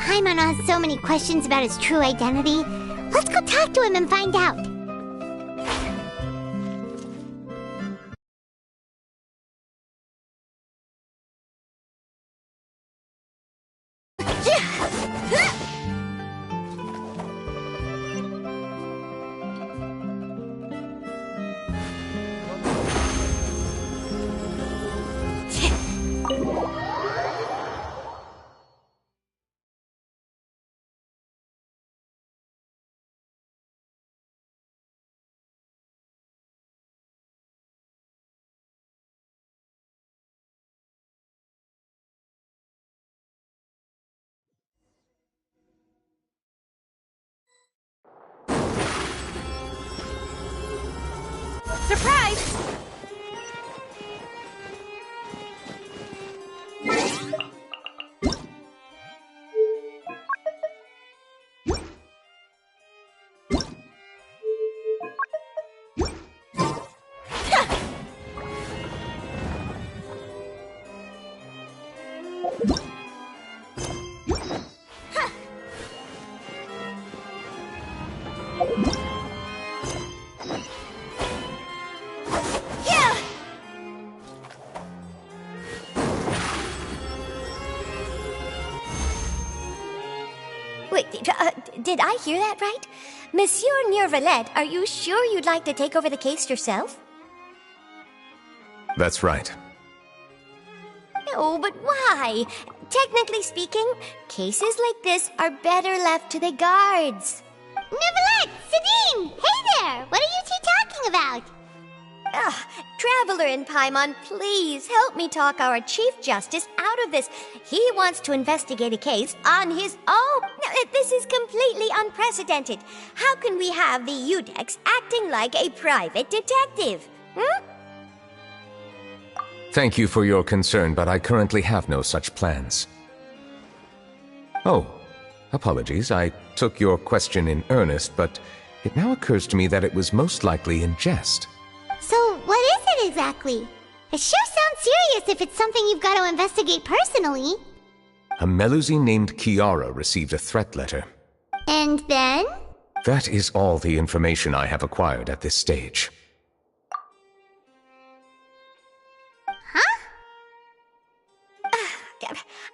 Paimon has so many questions about his true identity. Let's go talk to him and find out. Surprise! Did I hear that right? Monsieur Neuvilettes, are you sure you'd like to take over the case yourself? That's right. No, but why? Technically speaking, cases like this are better left to the guards. Neuvilettes! Sidine! Hey there! What are you two talking about? Traveler and Paimon, please help me talk our Chief Justice out of this. He wants to investigate a case on his own. Now, this is completely unprecedented. How can we have the Udex acting like a private detective? Thank you for your concern, but I currently have no such plans. Oh, apologies. I took your question in earnest, but it now occurs to me that it was most likely in jest. So, what is it exactly? It sure sounds serious if it's something you've got to investigate personally. A Melusine named Kiara received a threat letter. And then? That is all the information I have acquired at this stage. Huh?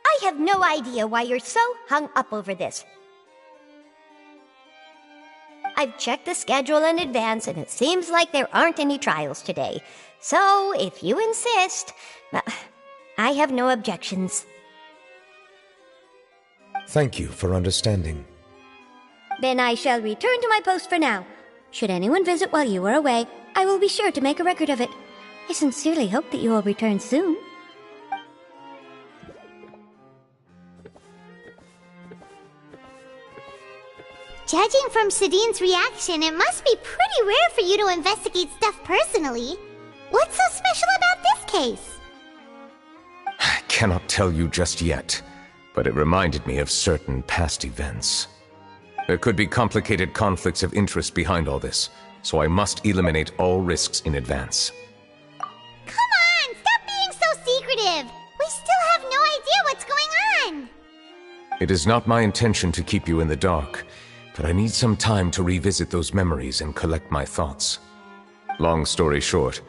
I have no idea why you're so hung up over this. I've checked the schedule in advance, and it seems like there aren't any trials today. So, if you insist, I have no objections. Thank you for understanding. Then I shall return to my post for now. Should anyone visit while you are away, I will be sure to make a record of it. I sincerely hope that you will return soon. Judging from Sidine's reaction, it must be pretty rare for you to investigate stuff personally. What's so special about this case? I cannot tell you just yet, but it reminded me of certain past events. There could be complicated conflicts of interest behind all this, so I must eliminate all risks in advance. Come on! Stop being so secretive! We still have no idea what's going on! It is not my intention to keep you in the dark, but I need some time to revisit those memories and collect my thoughts. Long story short,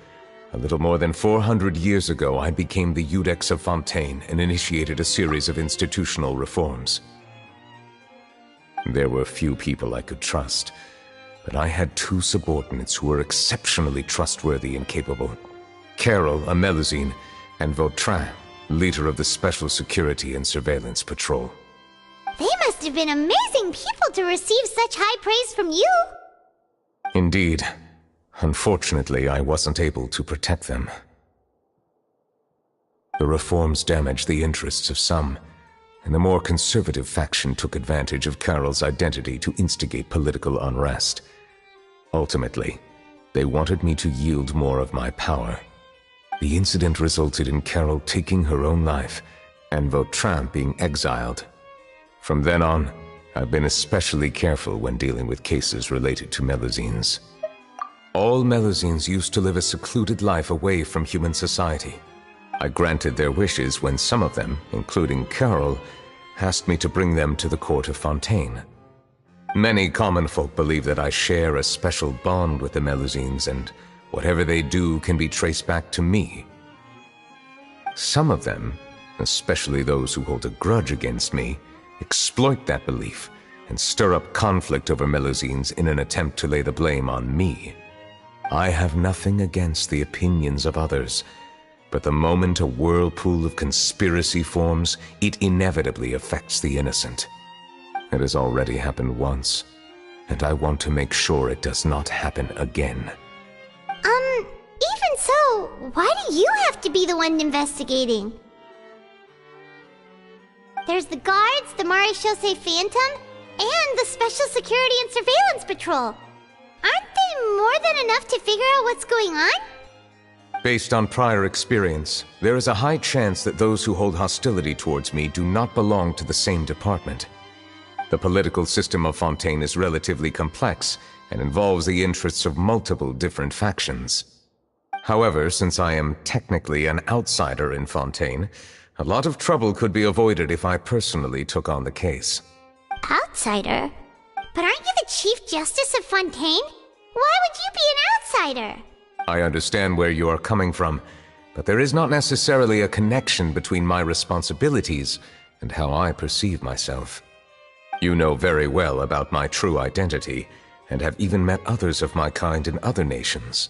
a little more than 400 years ago, I became the Udex of Fontaine and initiated a series of institutional reforms. There were few people I could trust, but I had two subordinates who were exceptionally trustworthy and capable. Carol, a Melusine, and Vautrin, leader of the Special Security and Surveillance Patrol. They must have been amazing people to receive such high praise from you! Indeed. Unfortunately, I wasn't able to protect them. The reforms damaged the interests of some, and the more conservative faction took advantage of Carol's identity to instigate political unrest. Ultimately, they wanted me to yield more of my power. The incident resulted in Carol taking her own life, and Vautrin being exiled. From then on, I've been especially careful when dealing with cases related to Melusines. All Melusines used to live a secluded life away from human society. I granted their wishes when some of them, including Carol, asked me to bring them to the court of Fontaine. Many common folk believe that I share a special bond with the Melusines, and whatever they do can be traced back to me. Some of them, especially those who hold a grudge against me, exploit that belief and stir up conflict over Melusines in an attempt to lay the blame on me. I have nothing against the opinions of others, but the moment a whirlpool of conspiracy forms, it inevitably affects the innocent. It has already happened once, and I want to make sure it does not happen again. Even so, why do you have to be the one investigating? There's the guards, the Marechaussee Phantom, and the Special Security and Surveillance Patrol. Aren't they more than enough to figure out what's going on? Based on prior experience, there is a high chance that those who hold hostility towards me do not belong to the same department. The political system of Fontaine is relatively complex and involves the interests of multiple different factions. However, since I am technically an outsider in Fontaine, a lot of trouble could be avoided if I personally took on the case. Outsider? But aren't you the Chief Justice of Fontaine? Why would you be an outsider? I understand where you are coming from, but there is not necessarily a connection between my responsibilities and how I perceive myself. You know very well about my true identity, and have even met others of my kind in other nations.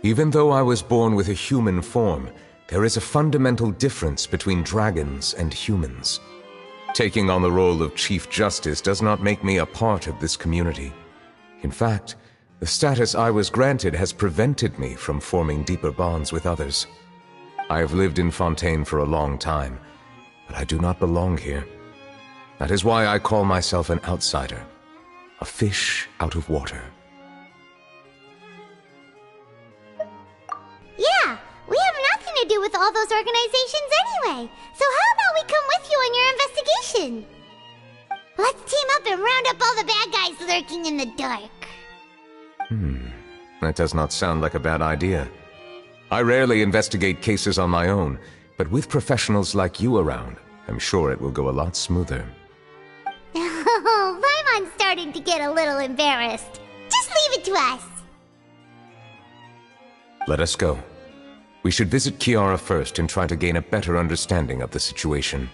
Even though I was born with a human form, there is a fundamental difference between dragons and humans. Taking on the role of Chief Justice does not make me a part of this community. In fact, the status I was granted has prevented me from forming deeper bonds with others. I have lived in Fontaine for a long time, but I do not belong here. That is why I call myself an outsider, a fish out of water. Yeah, we have nothing to do with all those organizations anyway. So how about we come with you on your investigation? Let's team up and round up all the bad guys lurking in the dark. That does not sound like a bad idea. I rarely investigate cases on my own, but with professionals like you around, I'm sure it will go a lot smoother. Oh, Paimon's starting to get a little embarrassed. Just leave it to us. Let us go. We should visit Kiara first and try to gain a better understanding of the situation.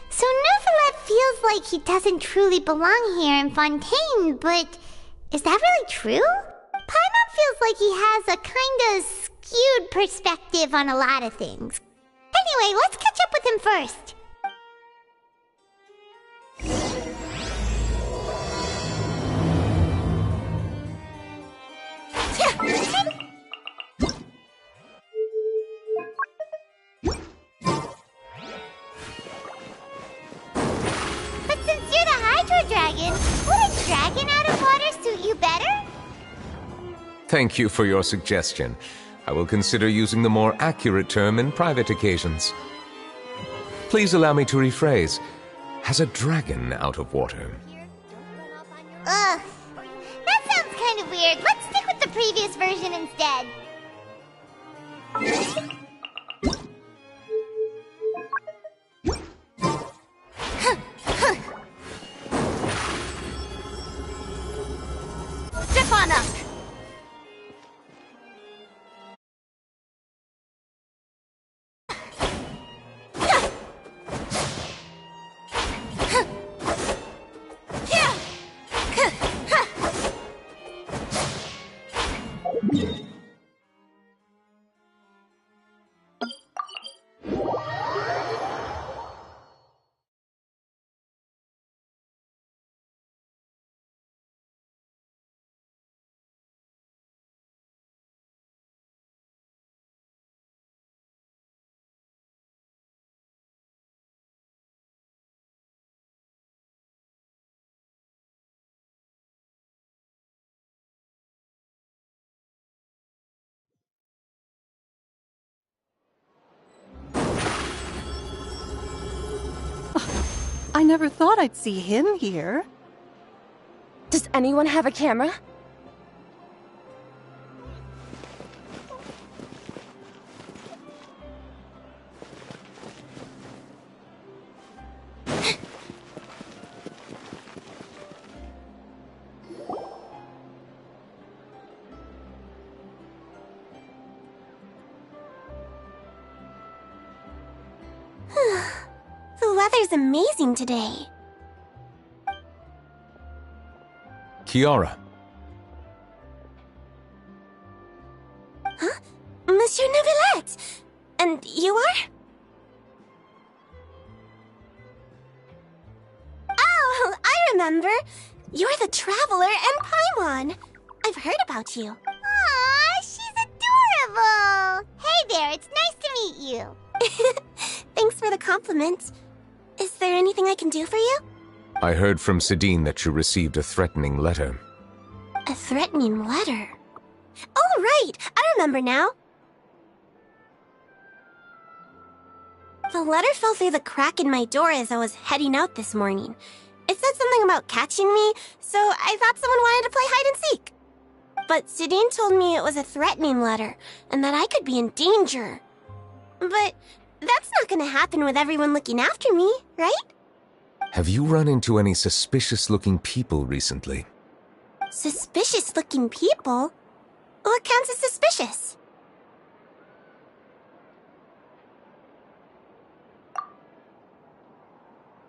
So Neuvillette feels like he doesn't truly belong here in Fontaine, but is that really true? Paimon feels like he has a kinda skewed perspective on a lot of things. Anyway, let's catch up with him first. But since you're the Hydro Dragon, would a dragon out of water suit you better? Thank you for your suggestion. I will consider using the more accurate term in private occasions. Please allow me to rephrase. Has a dragon out of water? Ugh. That sounds kind of weird. Let's stick with the previous version instead. Step on up! I never thought I'd see him here. Does anyone have a camera? weather's amazing today. Kiara, Huh? Monsieur Neuvilettes! And you are? Oh, I remember. You're the Traveler and Paimon. I've heard about you. Aw, she's adorable! Hey there, it's nice to meet you. Thanks for the compliment. Is there anything I can do for you? I heard from Sidine that you received a threatening letter. A threatening letter? Oh, right! I remember now. The letter fell through the crack in my door as I was heading out this morning. It said something about catching me, so I thought someone wanted to play hide and seek. But Sidine told me it was a threatening letter, and that I could be in danger. But that's not gonna happen with everyone looking after me, right? Have you run into any suspicious-looking people recently? Suspicious-looking people? What counts as suspicious?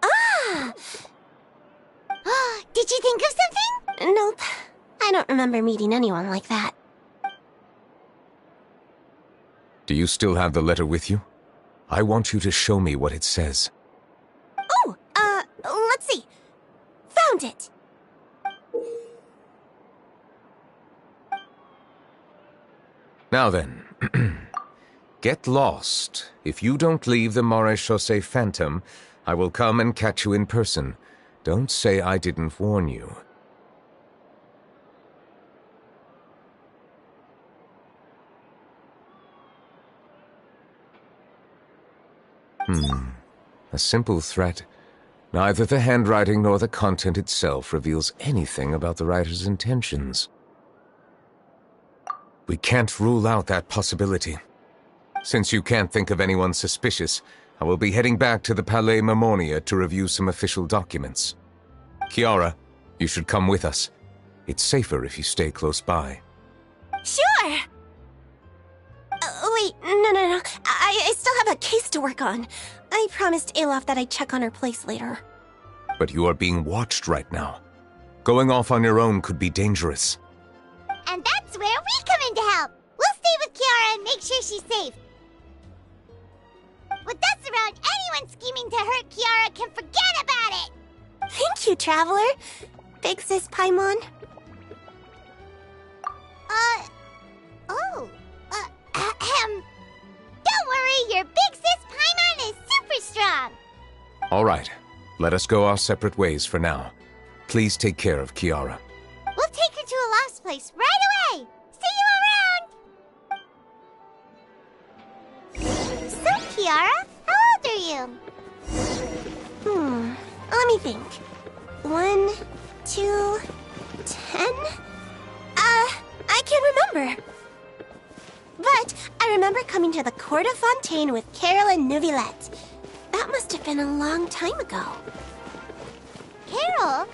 Ah! Did you think of something? Nope. I don't remember meeting anyone like that. Do you still have the letter with you? I want you to show me what it says. Oh, let's see. Found it! Now then, get lost. If you don't leave the Maréchaussée Phantom, I will come and catch you in person. Don't say I didn't warn you. A simple threat. Neither the handwriting nor the content itself reveals anything about the writer's intentions. We can't rule out that possibility. Since you can't think of anyone suspicious, I will be heading back to the Palais Mermonia to review some official documents. Kiara, you should come with us. It's safer if you stay close by. Sure! Wait, no. I still have a case to work on. I promised Alof that I'd check on her place later. But you are being watched right now. Going off on your own could be dangerous. And that's where we come in to help. We'll stay with Kiara and make sure she's safe. With us around, anyone scheming to hurt Kiara can forget about it! Thank you, Traveler. Big Sis Paimon. Don't worry, your big sis Paimon is super strong! All right, let us go our separate ways for now. Please take care of Kiara. We'll take her to a lost place right away! See you around! So, Kiara, how old are you? Let me think. 1, 2, 10? I can't remember. But I remember coming to the Court of Fontaine with Carol and Neuvilettes. That must have been a long time ago. Carol?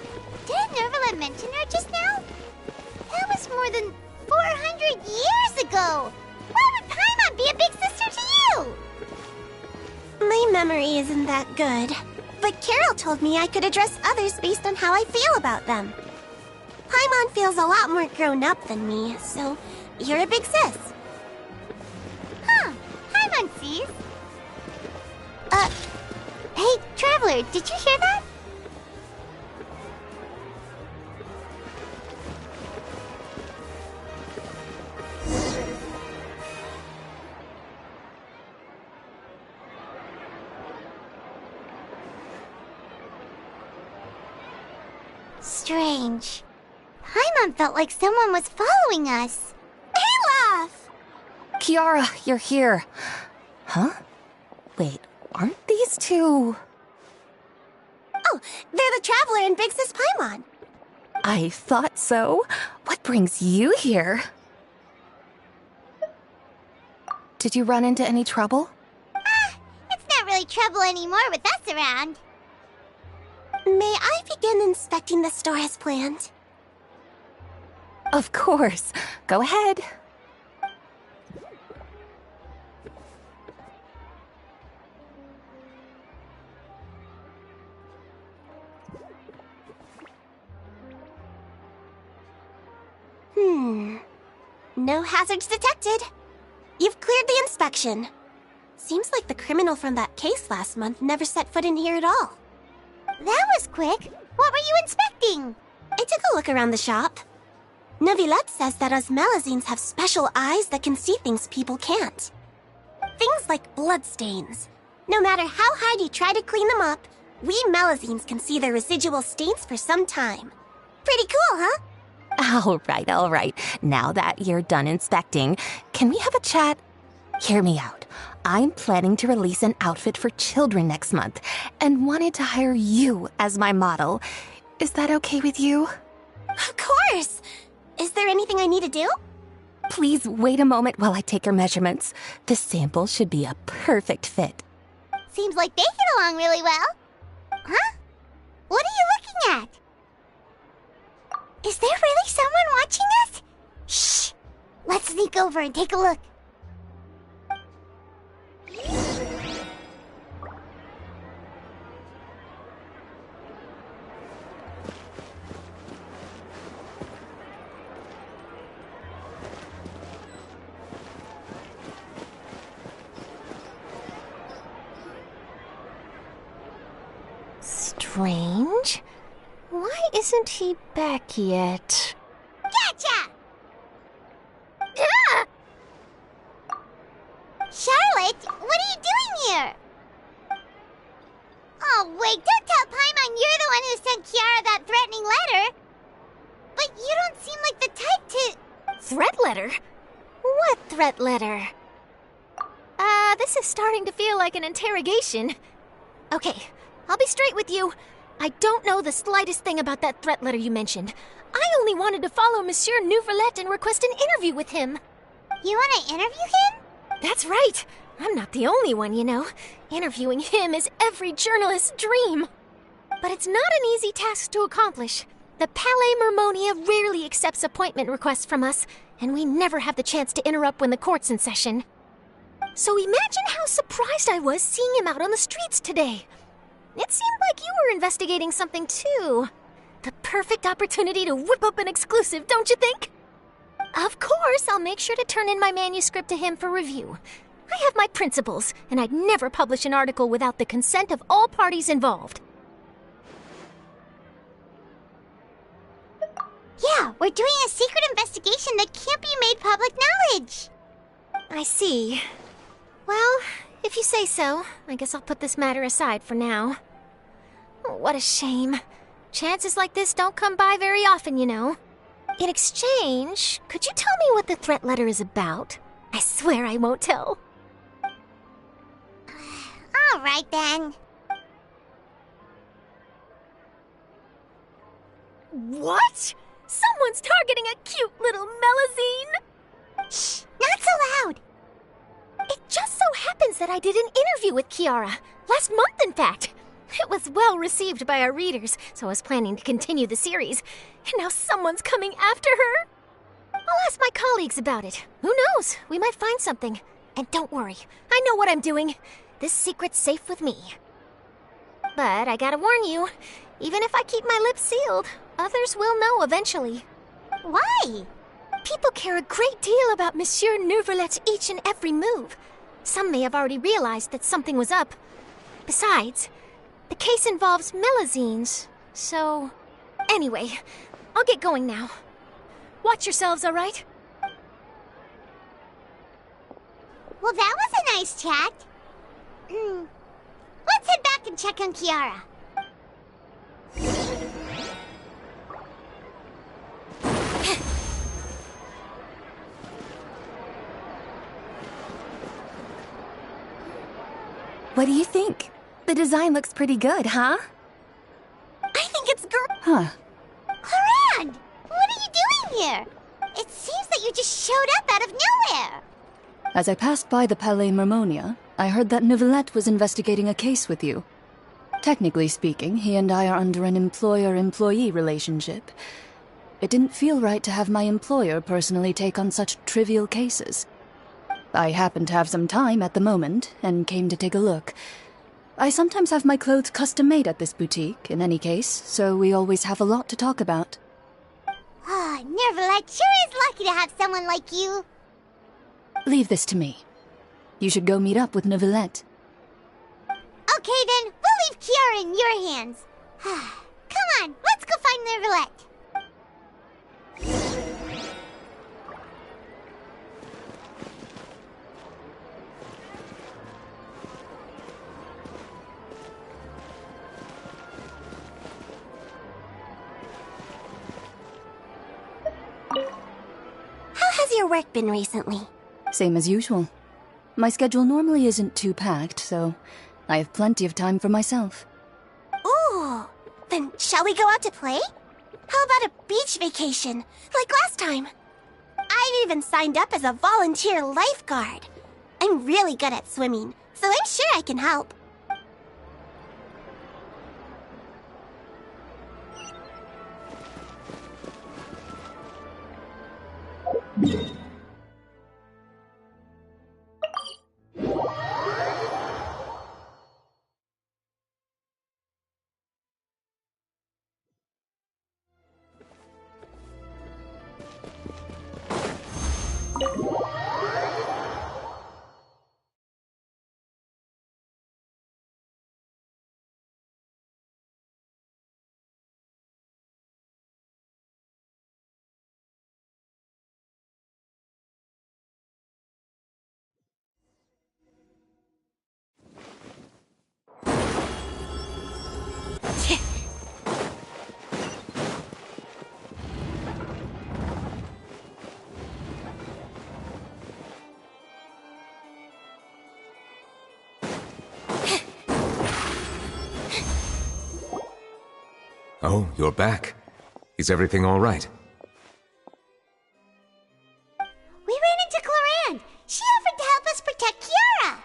Didn't Neuvilette mention her just now? That was more than 400 years ago! Why would Paimon be a big sister to you? My memory isn't that good. But Carol told me I could address others based on how I feel about them. Paimon feels a lot more grown up than me, so you're a big sis. Huh. Paimon sees. Hey, Traveler, did you hear that? Strange. Paimon felt like someone was following us. Olaf! Kiara, you're here. Huh? Wait, aren't these two... Oh, they're the Traveler and Big Sis Paimon. I thought so. What brings you here? Did you run into any trouble? It's not really trouble anymore with us around. May I begin inspecting the store as planned? Of course. Go ahead. No hazards detected. You've cleared the inspection. Seems like the criminal from that case last month never set foot in here at all. That was quick. What were you inspecting? I took a look around the shop. Neuvilettes says that us Melazines have special eyes that can see things people can't. Things like bloodstains. No matter how hard you try to clean them up, we Melazines can see their residual stains for some time. Pretty cool, huh? All right. Now that you're done inspecting, can we have a chat? Hear me out. I'm planning to release an outfit for children next month and wanted to hire you as my model. Is that okay with you? Of course! Is there anything I need to do? Please wait a moment while I take your measurements. The sample should be a perfect fit. Seems like they get along really well. Huh? What are you looking at? Is there really someone watching us? Shh! Let's sneak over and take a look. Strange. Why isn't he back yet? Gotcha! Ah! Charlotte, what are you doing here? Oh, wait, don't tell Paimon you're the one who sent Kiara that threatening letter. But you don't seem like the type to... Threat letter? What threat letter? This is starting to feel like an interrogation. Okay, I'll be straight with you. I don't know the slightest thing about that threat letter you mentioned. I only wanted to follow Monsieur Neuvilettes and request an interview with him. You want to interview him? That's right. I'm not the only one, you know. Interviewing him is every journalist's dream. But it's not an easy task to accomplish. The Palais Mermonia rarely accepts appointment requests from us, and we never have the chance to interrupt when the court's in session. So imagine how surprised I was seeing him out on the streets today. It seemed like you were investigating something too. The perfect opportunity to whip up an exclusive, don't you think? Of course, I'll make sure to turn in my manuscript to him for review. I have my principles, and I'd never publish an article without the consent of all parties involved. Yeah, we're doing a secret investigation that can't be made public knowledge. I see. Well, if you say so, I guess I'll put this matter aside for now. What a shame. Chances like this don't come by very often, you know. In exchange, could you tell me what the threat letter is about? I swear I won't tell. All right, then. What? Someone's targeting a cute little Melazine? Shh, not so loud. It just so happens that I did an interview with Kiara. Last month, in fact. It was well received by our readers, so I was planning to continue the series. And now someone's coming after her. I'll ask my colleagues about it. Who knows? We might find something. And don't worry, I know what I'm doing. This secret's safe with me. But I gotta warn you, even if I keep my lips sealed, others will know eventually. Why? People care a great deal about Monsieur Neuvilette's each and every move. Some may have already realized that something was up. Besides, the case involves Melazines, so... Anyway, I'll get going now. Watch yourselves, all right? Well, that was a nice chat. Let's head back and check on Kiara. What do you think? The design looks pretty good, huh? I think it's Huh. Clorinde! What are you doing here? It seems that you just showed up out of nowhere. As I passed by the Palais Mermonia, I heard that Neuvilettes was investigating a case with you. Technically speaking, he and I are under an employer-employee relationship. It didn't feel right to have my employer personally take on such trivial cases. I happened to have some time at the moment, and came to take a look. I sometimes have my clothes custom-made at this boutique, in any case, so we always have a lot to talk about. Ah, Neuvilettes sure is lucky to have someone like you. Leave this to me. You should go meet up with Neuvilette. Okay then, we'll leave Kiara in your hands. Come on, let's go find Neuvilette. How has your work been recently? Same as usual. My schedule normally isn't too packed, so I have plenty of time for myself. Ooh, then shall we go out to play? How about a beach vacation, like last time? I've even signed up as a volunteer lifeguard. I'm really good at swimming, so I'm sure I can help. Oh, you're back. Is everything all right? We ran into Cloran. She offered to help us protect Kiara.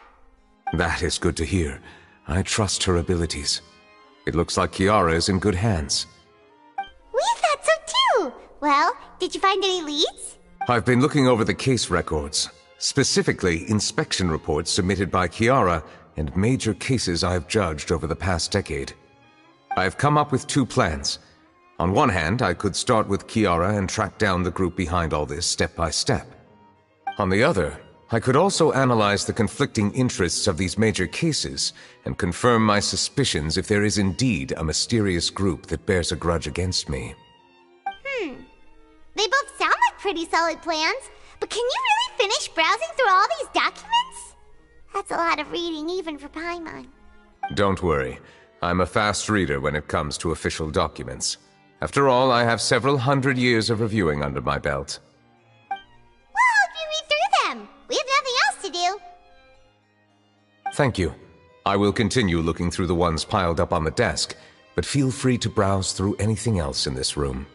That is good to hear. I trust her abilities. It looks like Kiara is in good hands. We thought so too. Well, did you find any leads? I've been looking over the case records, specifically inspection reports submitted by Kiara and major cases I've judged over the past decade. I've come up with two plans. On one hand, I could start with Kiara and track down the group behind all this step by step. On the other, I could also analyze the conflicting interests of these major cases and confirm my suspicions if there is indeed a mysterious group that bears a grudge against me. They both sound like pretty solid plans, but can you really finish browsing through all these documents? That's a lot of reading even for Paimon. Don't worry. I'm a fast reader when it comes to official documents. After all, I have several hundred years of reviewing under my belt. We'll help you read through them. We have nothing else to do. Thank you. I will continue looking through the ones piled up on the desk, but feel free to browse through anything else in this room.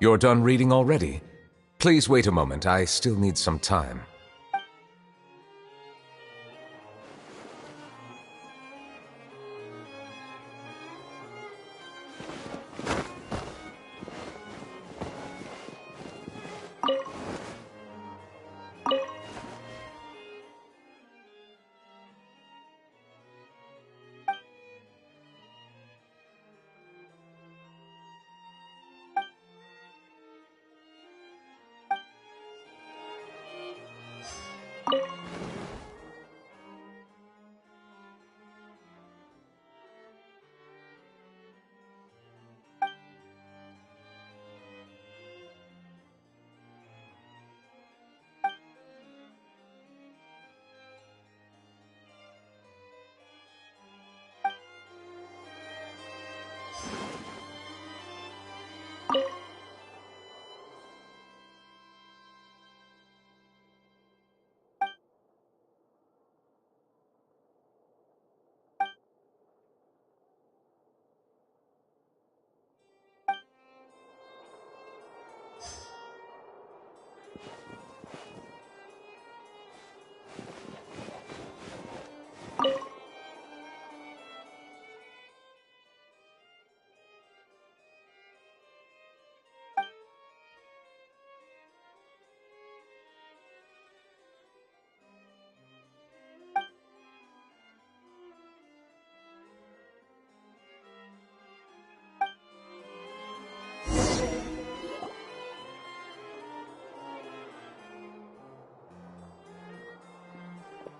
You're done reading already? Please wait a moment, I still need some time.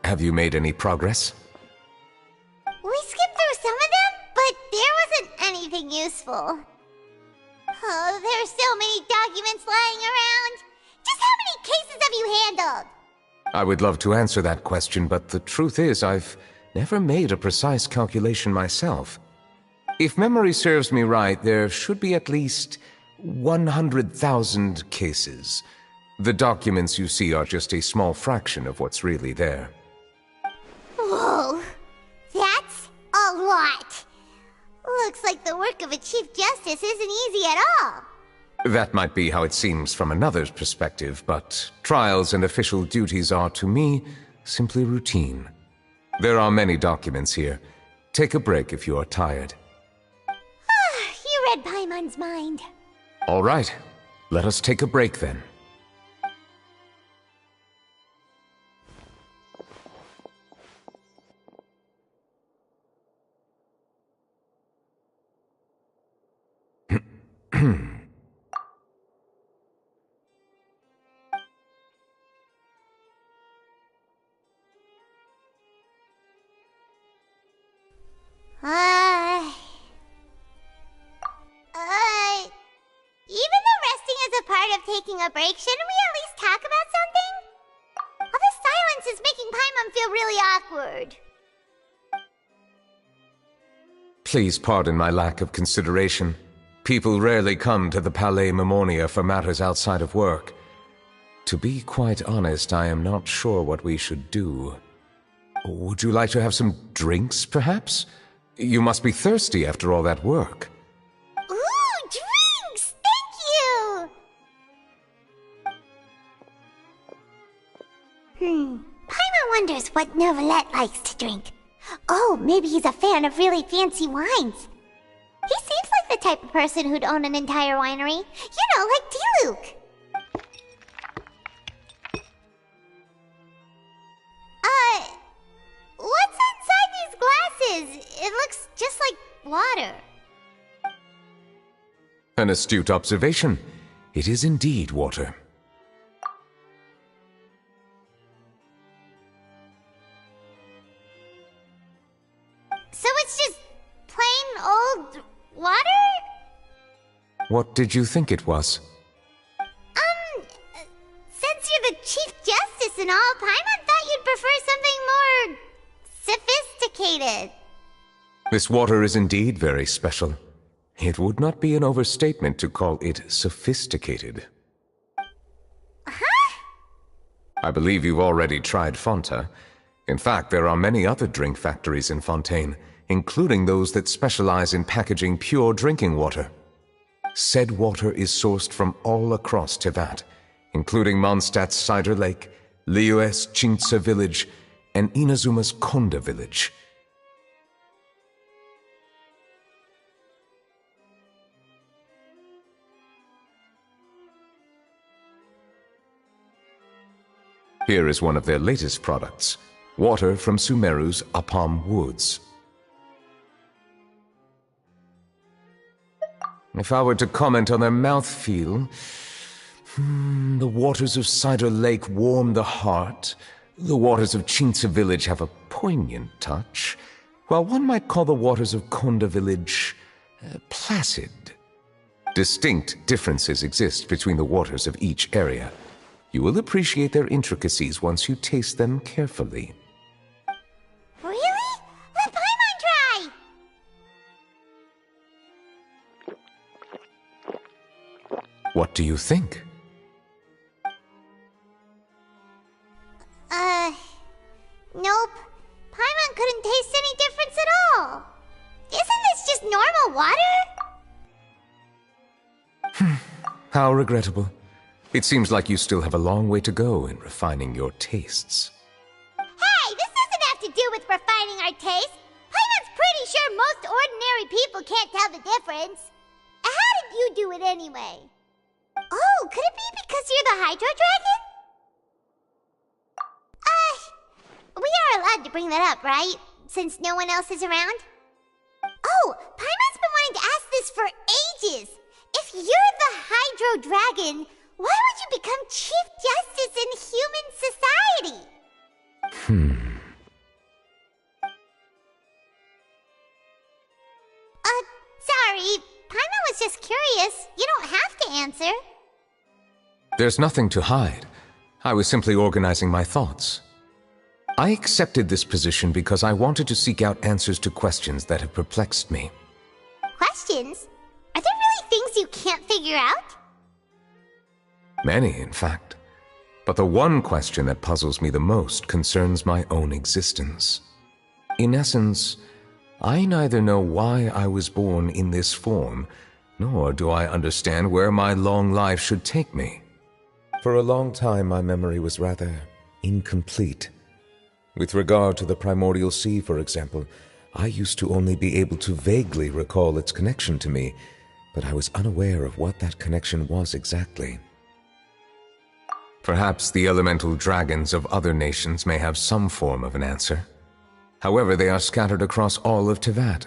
Have you made any progress? We skipped through some of them, but there wasn't anything useful. Oh, there's so many documents lying around. Just how many cases have you handled? I would love to answer that question, but the truth is I've never made a precise calculation myself. If memory serves me right, there should be at least 100,000 cases. The documents you see are just a small fraction of what's really there. Whoa, that's a lot. Looks like the work of a Chief Justice isn't easy at all. That might be how it seems from another's perspective, but trials and official duties are, to me, simply routine. There are many documents here. Take a break if you are tired. You read Paimon's mind. All right, let us take a break then. Even though resting is a part of taking a break, shouldn't we at least talk about something? All this silence is making Paimon feel really awkward. Please pardon my lack of consideration. People rarely come to the Palais Mermonia for matters outside of work. To be quite honest, I am not sure what we should do. Would you like to have some drinks, perhaps? You must be thirsty after all that work. Ooh, drinks! Thank you! Paimon wonders what Neuvilette likes to drink. Oh, maybe he's a fan of really fancy wines. He seems like the type of person who'd own an entire winery. You know, like D-Luke. What's inside these glasses? It looks just like water. An astute observation. It is indeed water. So it's just plain old water? What did you think it was? Since you're the Chief Justice and all, Paimon thought you'd prefer something more sophisticated. This water is indeed very special. It would not be an overstatement to call it sophisticated. Huh? I believe you've already tried Fonta. In fact, there are many other drink factories in Fontaine, including those that specialize in packaging pure drinking water. Said water is sourced from all across Tevat, including Mondstadt's Cider Lake, Liyue's Chintsa village, and Inazuma's Konda village. Here is one of their latest products, water from Sumeru's Apam Woods. If I were to comment on their mouthfeel, the waters of Cider Lake warm the heart, the waters of Chintsa village have a poignant touch, while one might call the waters of Konda village placid. Distinct differences exist between the waters of each area. You will appreciate their intricacies once you taste them carefully. Really? Let Paimon try! What do you think? Nope. Paimon couldn't taste any difference at all. Isn't this just normal water? How regrettable. It seems like you still have a long way to go in refining your tastes. Hey, this doesn't have to do with refining our taste. Paimon's pretty sure most ordinary people can't tell the difference. How did you do it anyway? Oh, could it be because you're the Hydro Dragon? We are allowed to bring that up, right? Since no one else is around? Oh, Paimon's been wanting to ask this for ages. If you're the Hydro Dragon, why would you become Chief Justice in human society? Sorry. Paimon was just curious. You don't have to answer. There's nothing to hide. I was simply organizing my thoughts. I accepted this position because I wanted to seek out answers to questions that have perplexed me. Questions? Are there really things you can't figure out? Many, in fact. But the one question that puzzles me the most concerns my own existence. In essence, I neither know why I was born in this form, nor do I understand where my long life should take me. For a long time, my memory was rather incomplete. With regard to the primordial sea, for example, I used to only be able to vaguely recall its connection to me, but I was unaware of what that connection was exactly. Perhaps the elemental dragons of other nations may have some form of an answer. However, they are scattered across all of Teyvat.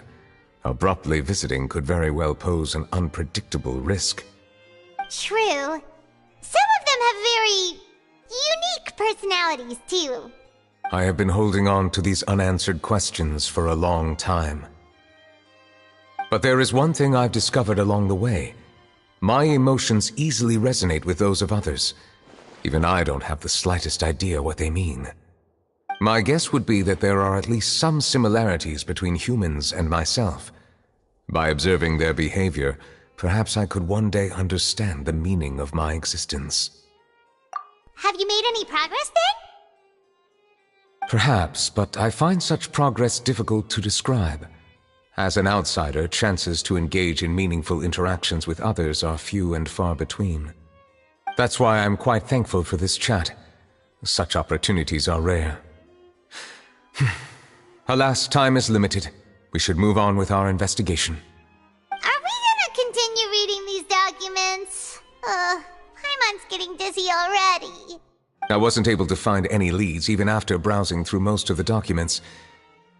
Abruptly visiting could very well pose an unpredictable risk. True. Some of them have very unique personalities, too. I have been holding on to these unanswered questions for a long time. But there is one thing I've discovered along the way. My emotions easily resonate with those of others. Even I don't have the slightest idea what they mean. My guess would be that there are at least some similarities between humans and myself. By observing their behavior, perhaps I could one day understand the meaning of my existence. Have you made any progress then? Perhaps, but I find such progress difficult to describe. As an outsider, chances to engage in meaningful interactions with others are few and far between. That's why I'm quite thankful for this chat. Such opportunities are rare. Alas, time is limited. We should move on with our investigation. Are we gonna continue reading these documents? Paimon's getting dizzy already. I wasn't able to find any leads even after browsing through most of the documents.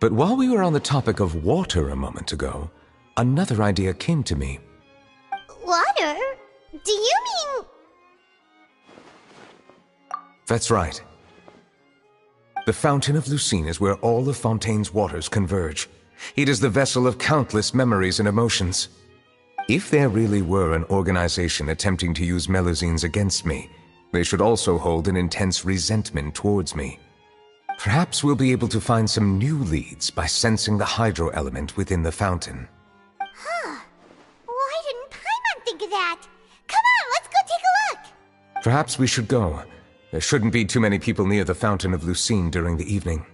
But while we were on the topic of water a moment ago, another idea came to me. Water? Do you mean... That's right. The Fountain of Lucine is where all of Fontaine's waters converge. It is the vessel of countless memories and emotions. If there really were an organization attempting to use Melusines against me, they should also hold an intense resentment towards me. Perhaps we'll be able to find some new leads by sensing the hydro element within the fountain. Huh. Why didn't Paimon think of that? Come on, let's go take a look! Perhaps we should go. There shouldn't be too many people near the Fountain of Lucine during the evening.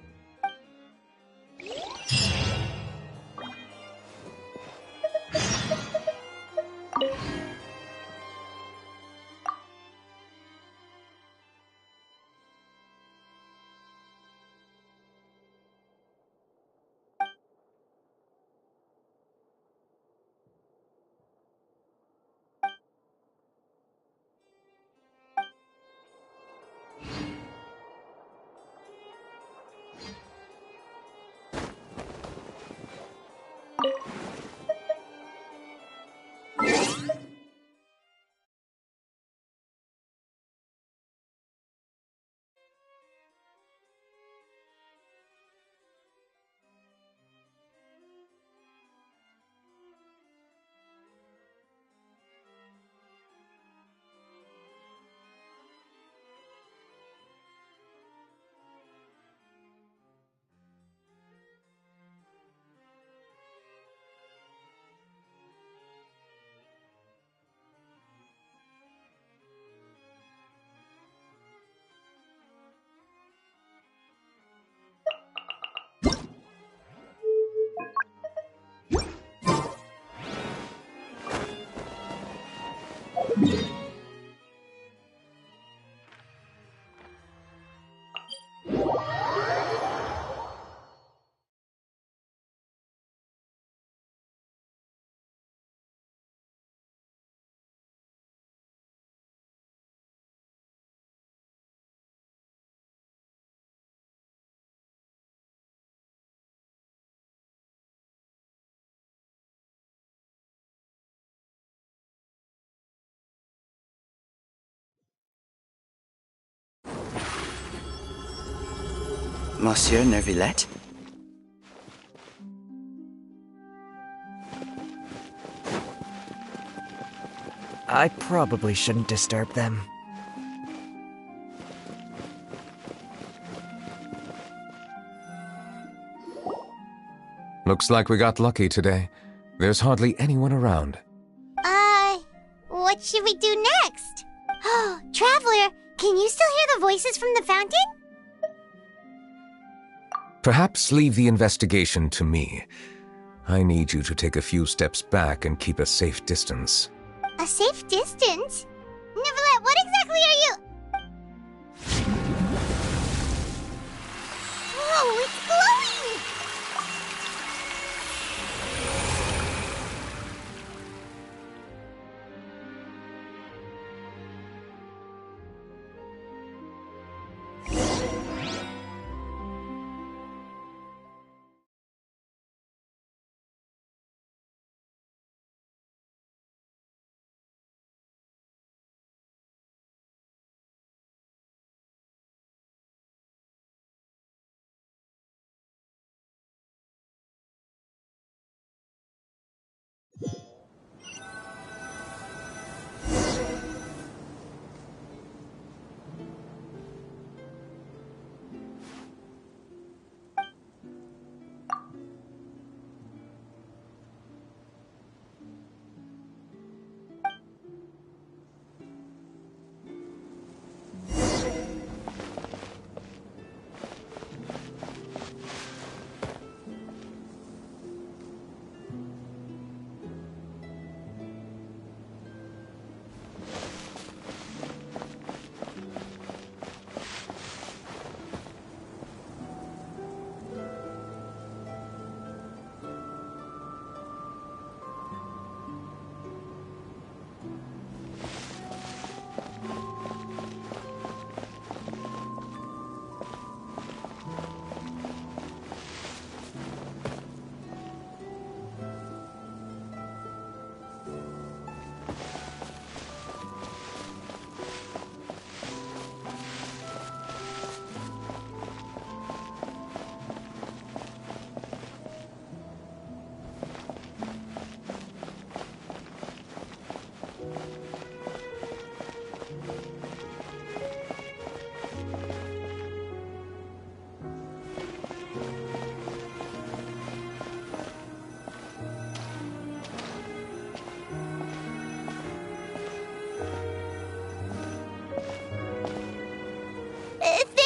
Monsieur Neuvilette? I probably shouldn't disturb them. Looks like we got lucky today. There's hardly anyone around. What should we do next? Oh, Traveler, can you still hear the voices from the fountain? Perhaps leave the investigation to me. I need you to take a few steps back and keep a safe distance. A safe distance? Neuvillette, what exactly are you... Whoa, it's glowing!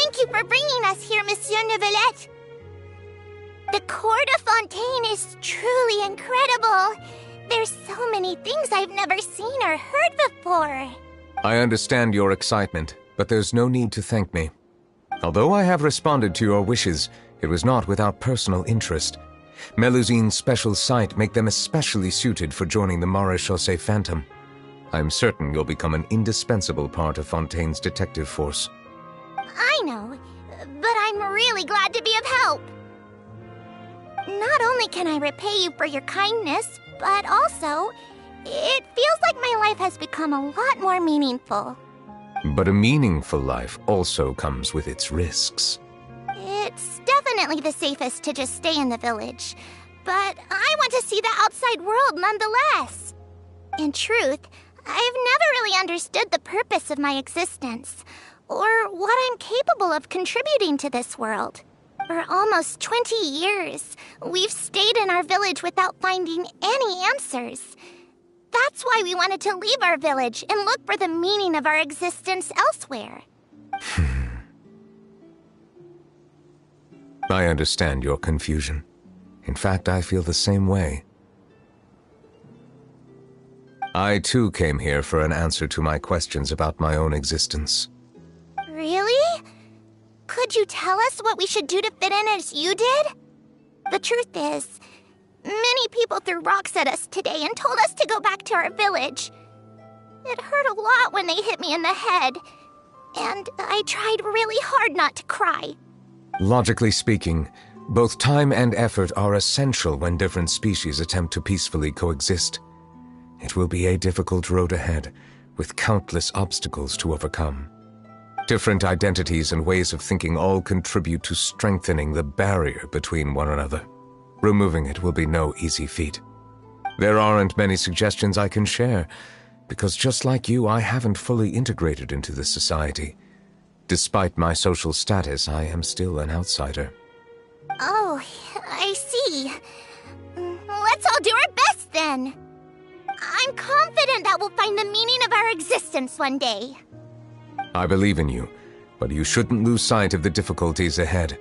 Thank you for bringing us here, Monsieur Neuvillette. The Court of Fontaine is truly incredible. There's so many things I've never seen or heard before. I understand your excitement, but there's no need to thank me. Although I have responded to your wishes, it was not without personal interest. Melusine's special sight make them especially suited for joining the Maréchaussée Phantom. I'm certain you'll become an indispensable part of Fontaine's detective force. I know, but I'm really glad to be of help. Not only can I repay you for your kindness, but also, it feels like my life has become a lot more meaningful. But a meaningful life also comes with its risks. It's definitely the safest to just stay in the village, but I want to see the outside world nonetheless. In truth, I've never really understood the purpose of my existence, or what I'm capable of contributing to this world. For almost 20 years, we've stayed in our village without finding any answers. That's why we wanted to leave our village and look for the meaning of our existence elsewhere. I understand your confusion. In fact, I feel the same way. I too came here for an answer to my questions about my own existence. Really? Could you tell us what we should do to fit in as you did? The truth is, many people threw rocks at us today and told us to go back to our village. It hurt a lot when they hit me in the head, and I tried really hard not to cry. Logically speaking, both time and effort are essential when different species attempt to peacefully coexist. It will be a difficult road ahead, with countless obstacles to overcome. Different identities and ways of thinking all contribute to strengthening the barrier between one another. Removing it will be no easy feat. There aren't many suggestions I can share, because just like you, I haven't fully integrated into this society. Despite my social status, I am still an outsider. Oh, I see. Let's all do our best then. I'm confident that we'll find the meaning of our existence one day. I believe in you, but you shouldn't lose sight of the difficulties ahead.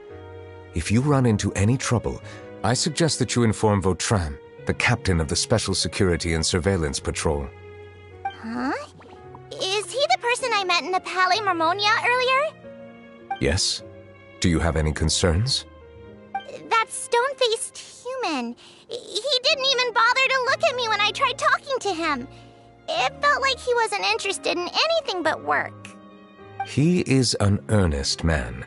If you run into any trouble, I suggest that you inform Vautrin, the captain of the Special Security and Surveillance Patrol. Huh? Is he the person I met in the Palais Marmonia earlier? Yes? Do you have any concerns? That stone-faced human. He didn't even bother to look at me when I tried talking to him. It felt like he wasn't interested in anything but work. He is an earnest man.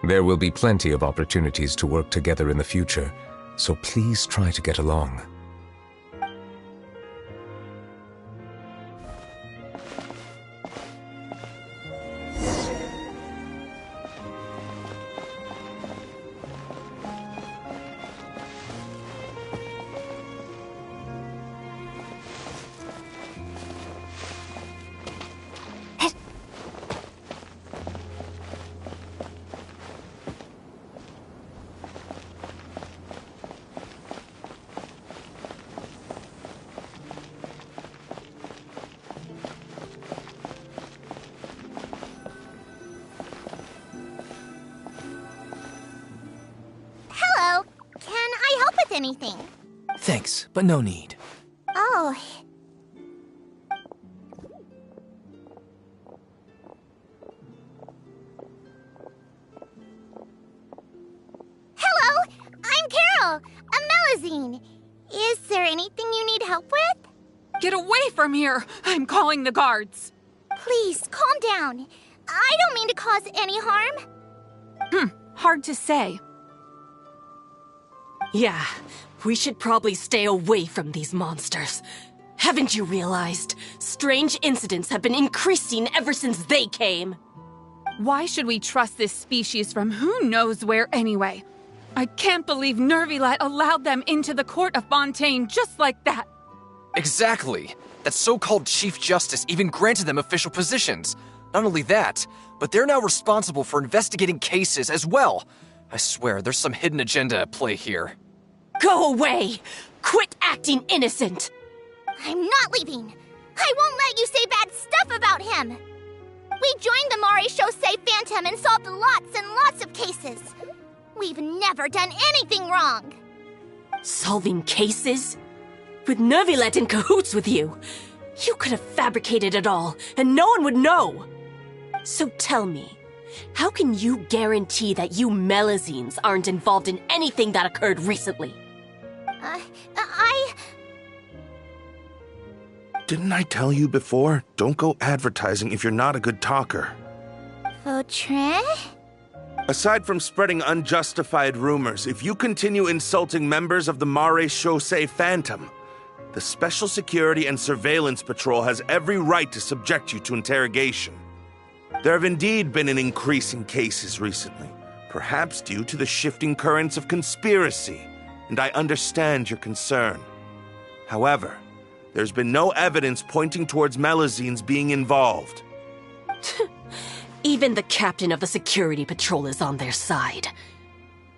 There will be plenty of opportunities to work together in the future, so please try to get along. Hello. Can I help with anything? Thanks, but no need. Oh. Hello, I'm Carol, a Melusine. Is there anything you need help with? Get away from here! I'm calling the guards. Please, calm down. I don't mean to cause any harm. Hard to say. Yeah, we should probably stay away from these monsters. Haven't you realized? Strange incidents have been increasing ever since they came. Why should we trust this species from who knows where anyway? I can't believe Neuvilette allowed them into the court of Fontaine just like that. Exactly. That so-called Chief Justice even granted them official positions. Not only that, but they're now responsible for investigating cases as well. I swear, there's some hidden agenda at play here. Go away! Quit acting innocent! I'm not leaving. I won't let you say bad stuff about him. We joined the Mare Chaussee Phantom and solved lots and lots of cases. We've never done anything wrong. Solving cases? With Neuvilette in cahoots with you? You could have fabricated it all, and no one would know. So tell me, how can you guarantee that you Melusines aren't involved in anything that occurred recently? Didn't I tell you before? Don't go advertising if you're not a good talker. Vautrin? Aside from spreading unjustified rumors, if you continue insulting members of the Mare Chaussee Phantom, the Special Security and Surveillance Patrol has every right to subject you to interrogation. There have indeed been an increase in cases recently, perhaps due to the shifting currents of conspiracy, and I understand your concern. However, there's been no evidence pointing towards Melusines being involved. Even the captain of the security patrol is on their side.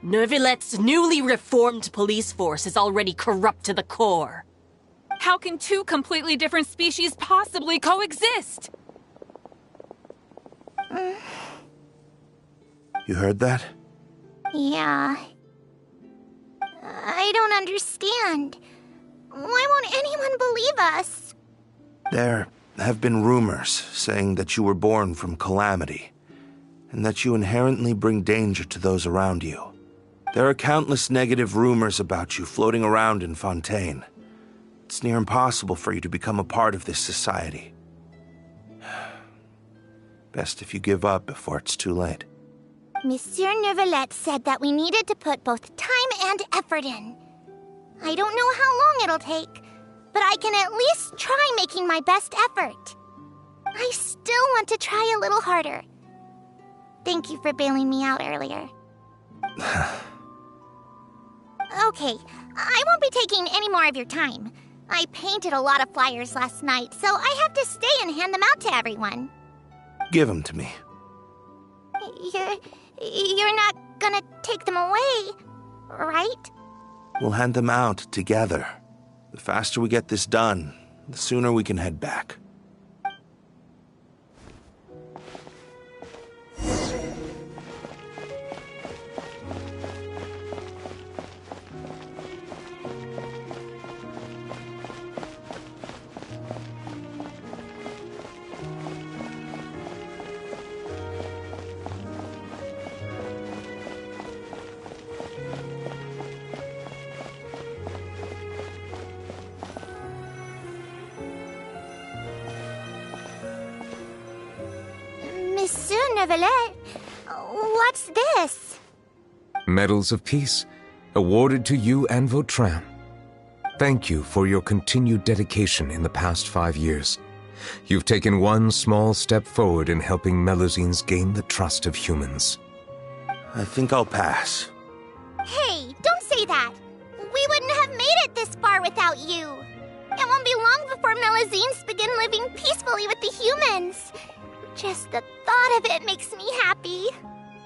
Neuvilette's newly reformed police force is already corrupt to the core. How can two completely different species possibly coexist? You heard that? Yeah. I don't understand. Why won't anyone believe us? There have been rumors saying that you were born from calamity, and that you inherently bring danger to those around you. There are countless negative rumors about you floating around in Fontaine. It's near impossible for you to become a part of this society. Best if you give up before it's too late. Monsieur Neuvilette said that we needed to put both time and effort in. I don't know how long it'll take, but I can at least try making my best effort. I still want to try a little harder, Thank you for bailing me out earlier. Okay, I won't be taking any more of your time. I painted a lot of flyers last night, so I have to stay and hand them out to everyone. Give them to me. You're not gonna take them away, right? We'll hand them out together. The faster we get this done, the sooner we can head back. Monsieur Neuvilette, what's this? Medals of Peace, awarded to you and Vautrin. Thank you for your continued dedication in the past 5 years. You've taken one small step forward in helping Melusines gain the trust of humans. I think I'll pass. Hey, don't say that. We wouldn't have made it this far without you. It won't be long before Melusines begin living peacefully with the humans. Just the thought of it makes me happy.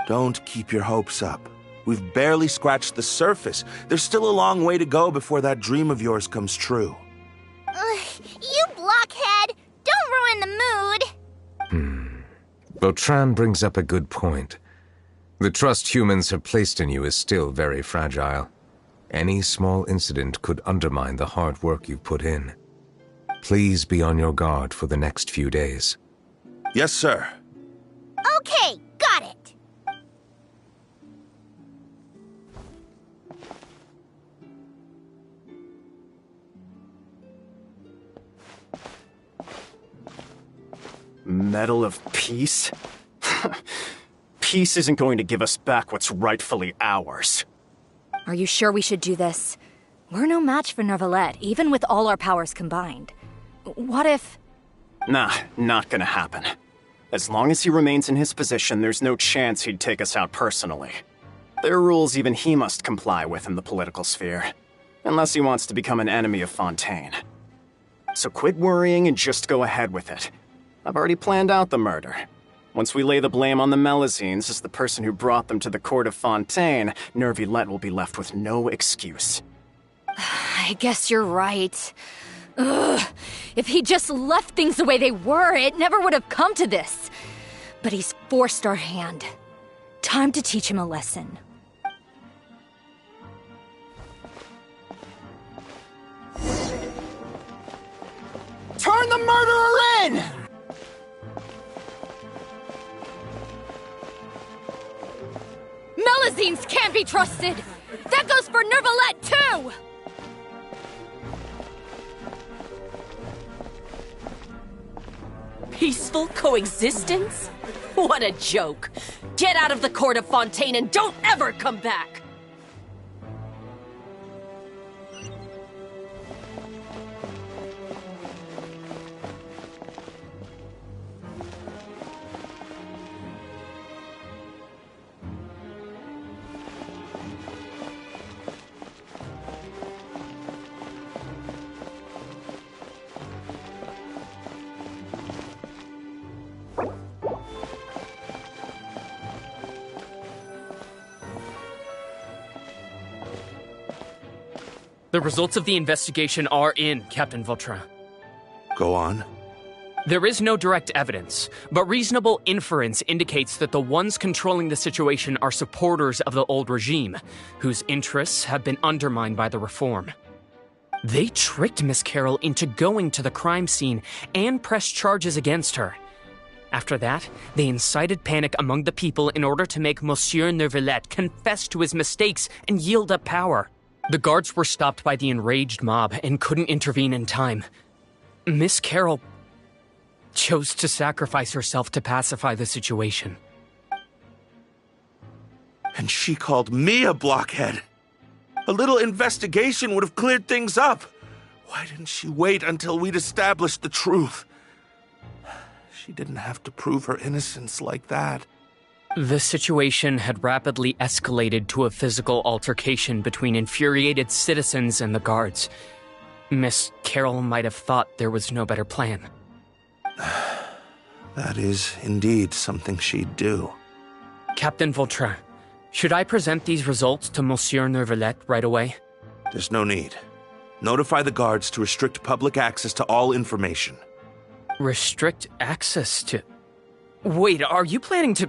Don't keep your hopes up. We've barely scratched the surface. There's still a long way to go before that dream of yours comes true. You blockhead! Don't ruin the mood! Vautrin brings up a good point. The trust humans have placed in you is still very fragile. Any small incident could undermine the hard work you've put in. Please be on your guard for the next few days. Yes, sir. Okay, got it. Medal of Peace? Peace isn't going to give us back what's rightfully ours. Are you sure we should do this? We're no match for Neuvilette, even with all our powers combined. What if... Nah, not gonna happen. As long as he remains in his position, there's no chance he'd take us out personally. There are rules even he must comply with in the political sphere. Unless he wants to become an enemy of Fontaine. So quit worrying and just go ahead with it. I've already planned out the murder. Once we lay the blame on the Melusines as the person who brought them to the court of Fontaine, Neuvilette will be left with no excuse. I guess you're right. Ugh. If he just left things the way they were, it never would have come to this. But he's forced our hand. Time to teach him a lesson. Turn the murderer in! Melusines can't be trusted! That goes for Neuvilette, too! Peaceful coexistence? What a joke. Get out of the court of Fontaine and don't ever come back! The results of the investigation are in, Captain Vautrin. Go on. There is no direct evidence, but reasonable inference indicates that the ones controlling the situation are supporters of the old regime, whose interests have been undermined by the reform. They tricked Miss Carroll into going to the crime scene and pressed charges against her. After that, they incited panic among the people in order to make Monsieur Neuvilette confess to his mistakes and yield up power. The guards were stopped by the enraged mob and couldn't intervene in time. Miss Carroll chose to sacrifice herself to pacify the situation. And she called me a blockhead. A little investigation would have cleared things up. Why didn't she wait until we'd established the truth? She didn't have to prove her innocence like that. The situation had rapidly escalated to a physical altercation between infuriated citizens and the guards. Miss Carroll might have thought there was no better plan. That is indeed something she'd do. Captain Vautrin, should I present these results to Monsieur Neuvilette right away? There's no need. Notify the guards to restrict public access to all information. Restrict access to... Wait, are you planning to...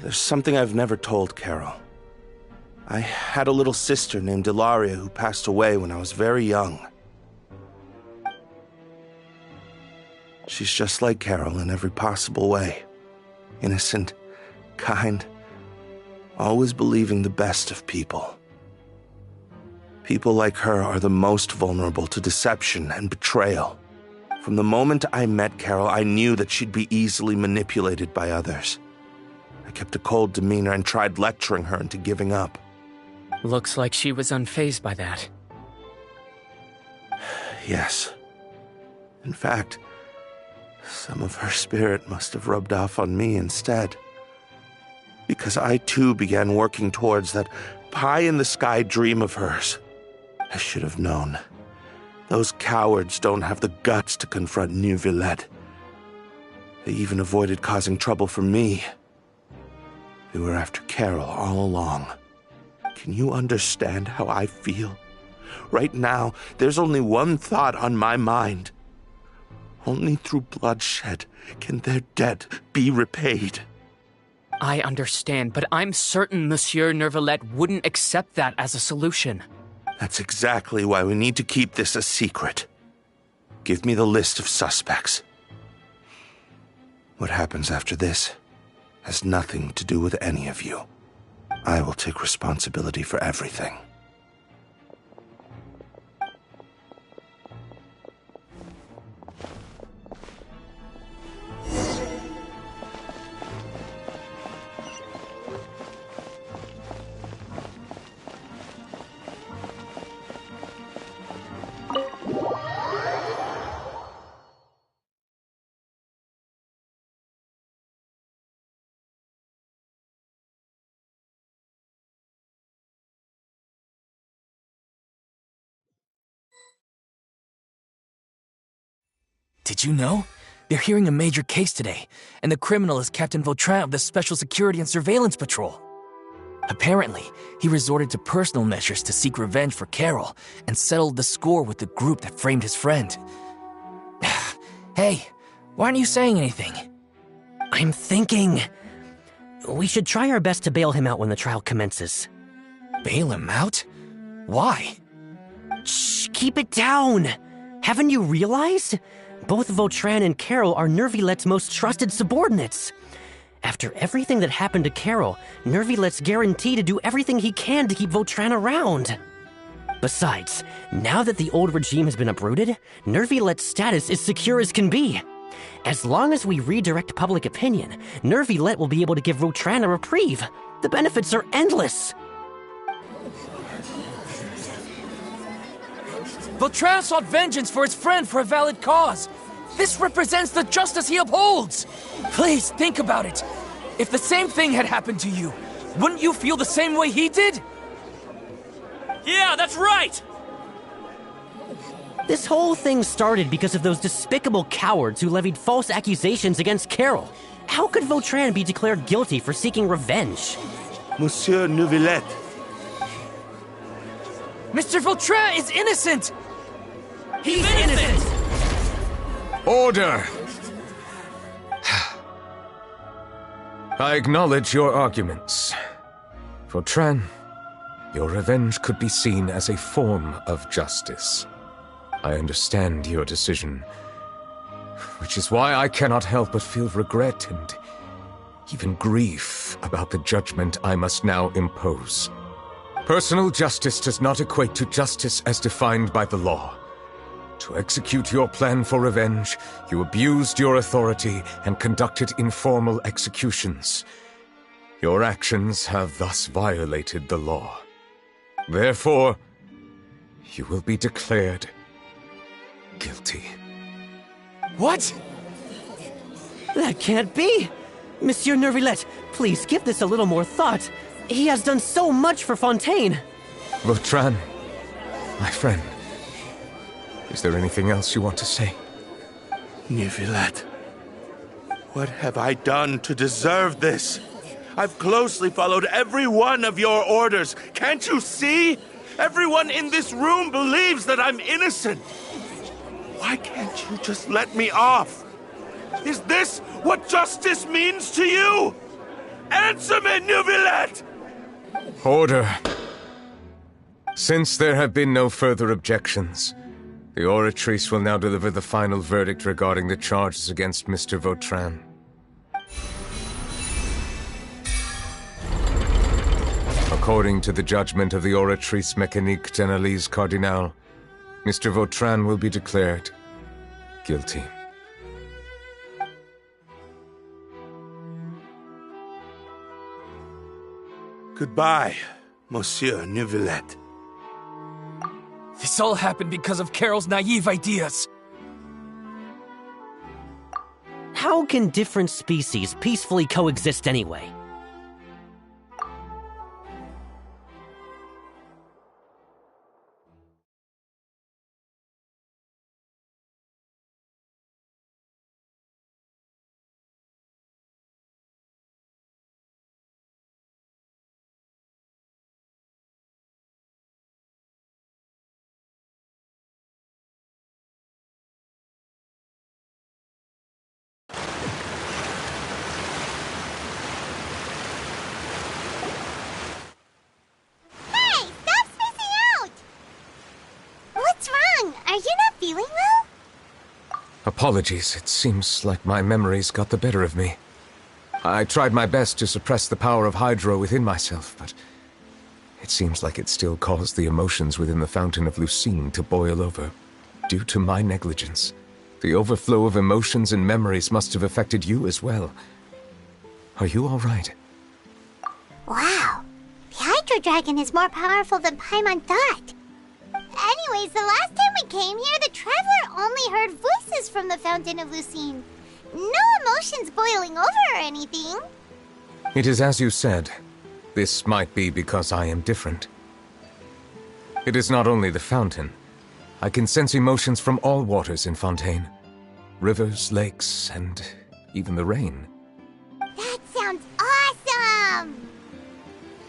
There's something I've never told Carol. I had a little sister named Ilaria who passed away when I was very young. She's just like Carol in every possible way. Innocent, kind, always believing the best of people. People like her are the most vulnerable to deception and betrayal. From the moment I met Carol, I knew that she'd be easily manipulated by others. I kept a cold demeanor and tried lecturing her into giving up. Looks like she was unfazed by that. Yes. In fact, some of her spirit must have rubbed off on me instead. Because I too began working towards that pie-in-the-sky dream of hers. I should have known. Those cowards don't have the guts to confront Neuvilettes. They even avoided causing trouble for me. They were after Carol all along. Can you understand how I feel? Right now, there's only one thought on my mind. Only through bloodshed can their debt be repaid. I understand, but I'm certain Monsieur Neuvilette wouldn't accept that as a solution. That's exactly why we need to keep this a secret. Give me the list of suspects. What happens after this has nothing to do with any of you. I will take responsibility for everything. Did you know? They're hearing a major case today, and the criminal is Captain Vautrin of the Special Security and Surveillance Patrol. Apparently, he resorted to personal measures to seek revenge for Carol and settled the score with the group that framed his friend. Hey, why aren't you saying anything? I'm thinking... we should try our best to bail him out when the trial commences. Bail him out? Why? Shh, keep it down! Haven't you realized? Both Vautrin and Carol are Neuvilette's most trusted subordinates. After everything that happened to Carol, Neuvilette's guaranteed to do everything he can to keep Vautrin around. Besides, now that the old regime has been uprooted, Neuvilette's status is secure as can be. As long as we redirect public opinion, Neuvilette will be able to give Vautrin a reprieve. The benefits are endless. Vautrin sought vengeance for his friend for a valid cause. This represents the justice he upholds. Please, think about it. If the same thing had happened to you, wouldn't you feel the same way he did? Yeah, that's right! This whole thing started because of those despicable cowards who levied false accusations against Carol. How could Vautrin be declared guilty for seeking revenge? Monsieur Neuvilette. Mr. Vautrin is innocent! He's innocent! Order! I acknowledge your arguments. Vautrin, your revenge could be seen as a form of justice. I understand your decision, which is why I cannot help but feel regret and even grief about the judgment I must now impose. Personal justice does not equate to justice as defined by the law. To execute your plan for revenge, you abused your authority and conducted informal executions. Your actions have thus violated the law. Therefore, you will be declared guilty. What? That can't be! Monsieur Neuvilette, please give this a little more thought. He has done so much for Fontaine. Vautrin, my friend, is there anything else you want to say? Neuvilette, what have I done to deserve this? I've closely followed every one of your orders. Can't you see? Everyone in this room believes that I'm innocent. Why can't you just let me off? Is this what justice means to you? Answer me, Neuvilette! Order. Since there have been no further objections, the Oratrice will now deliver the final verdict regarding the charges against Mr. Vautrin. According to the judgment of the Oratrice Mécanique d'Analyse Cardinal, Mr. Vautrin will be declared guilty. Goodbye, Monsieur Neuvilette. This all happened because of Carol's naive ideas. How can different species peacefully coexist anyway? Apologies, it seems like my memories got the better of me. I tried my best to suppress the power of Hydro within myself, but it seems like it still caused the emotions within the Fountain of Lucine to boil over, due to my negligence. The overflow of emotions and memories must have affected you as well. Are you all right? Wow, the Hydro Dragon is more powerful than Paimon thought. Anyways, the last time we came here, the Traveler only heard voices from the Fountain of Lucine. No emotions boiling over or anything. It is as you said. This might be because I am different. It is not only the fountain. I can sense emotions from all waters in Fontaine. Rivers, lakes, and even the rain. That sounds awesome!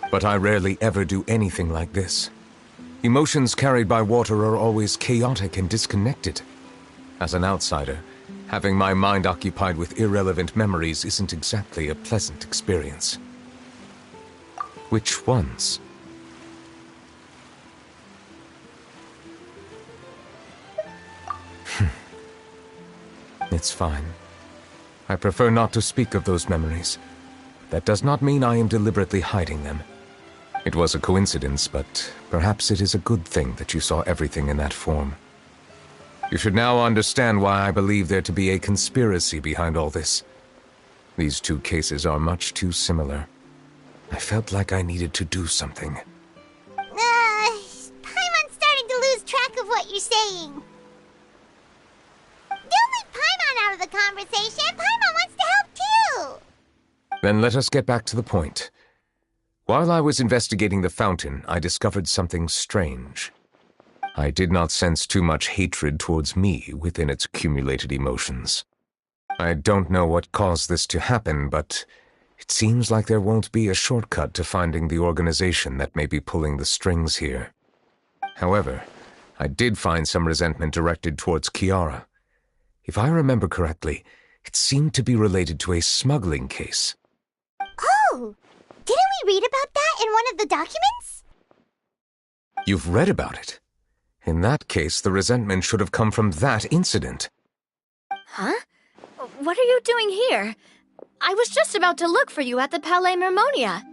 But I rarely ever do anything like this. Emotions carried by water are always chaotic and disconnected. As an outsider, having my mind occupied with irrelevant memories isn't exactly a pleasant experience. Which ones? It's fine. I prefer not to speak of those memories. That does not mean I am deliberately hiding them. It was a coincidence, but perhaps it is a good thing that you saw everything in that form. You should now understand why I believe there to be a conspiracy behind all this. These two cases are much too similar. I felt like I needed to do something. Paimon's starting to lose track of what you're saying. Don't leave Paimon out of the conversation. Paimon wants to help too. Then let us get back to the point. While I was investigating the fountain, I discovered something strange. I did not sense too much hatred towards me within its accumulated emotions. I don't know what caused this to happen, but it seems like there won't be a shortcut to finding the organization that may be pulling the strings here. However, I did find some resentment directed towards Kiara. If I remember correctly, it seemed to be related to a smuggling case. Oh! Didn't we read about that in one of the documents? You've read about it? In that case, the resentment should have come from that incident. Huh? What are you doing here? I was just about to look for you at the Palais Mermonia.